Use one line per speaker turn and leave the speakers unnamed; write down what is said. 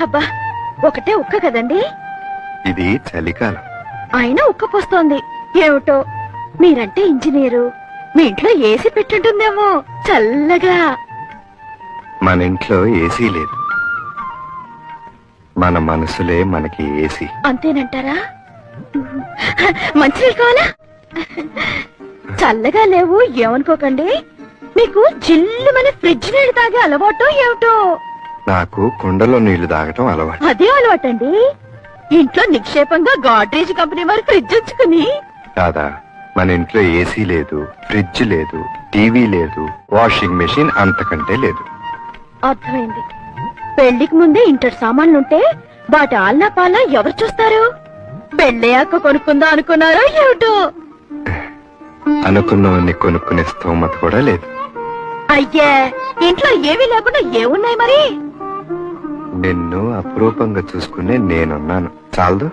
అబ్బా ఒకటే ఉక్క కదండి.
ఇది చలికాలం.
అయినా ఉక్క పోస్తోంది ఏమిటో. మీరంటే ఇంజనీరు, మీ ఇంట్లో ఏసీ పెట్టుంటుందేమో చల్లగా.
మన ఇంట్లో ఏసీ లేదు, మన మనసులే మనకి ఏసీ.
అంతేనంటారా? మంచినీళ్ళు కావాలా? చల్లగా లేవు ఏమనుకోకండి. మీకు జిల్లుమని ఫ్రిడ్జ్ నీళ్ళు తాగే అలవాటు ఏమిటో.
నాకు కుండలో నీళ్లు తాగటం అలవాటు.
అదే అలవాటండి. ఇంట్లో నిక్షేపంగా గాడ్రేజ్ కంపెనీ వారి ఫ్రిడ్జ్ ఉంచుకుని.
కాదా, మన ఇంట్లో ఏసీ లేదు, ఫ్రిడ్జ్ లేదు, టీవీ లేదు, వాషింగ్ మెషిన్ అంతకంటే లేదు.
అర్థమైంది. పెళ్లికి ముందే ఇంటర్ సామాన్లుంటే వాటి ఆల్నా పాలనా ఎవరు చూస్తారు? పెళ్ళయ్యాక కొనుక్కుందా అనుకున్నారో ఏమిటో.
అనుకున్నవన్నీ కొనుక్కునే స్తోమత కూడా లేదు.
అయ్యే, ఇంట్లో ఏమీ లేకుండా ఏమున్నాయి మరి?
నిన్ను అపురూపంగా చూసుకునే నేనున్నాను, చాలదు?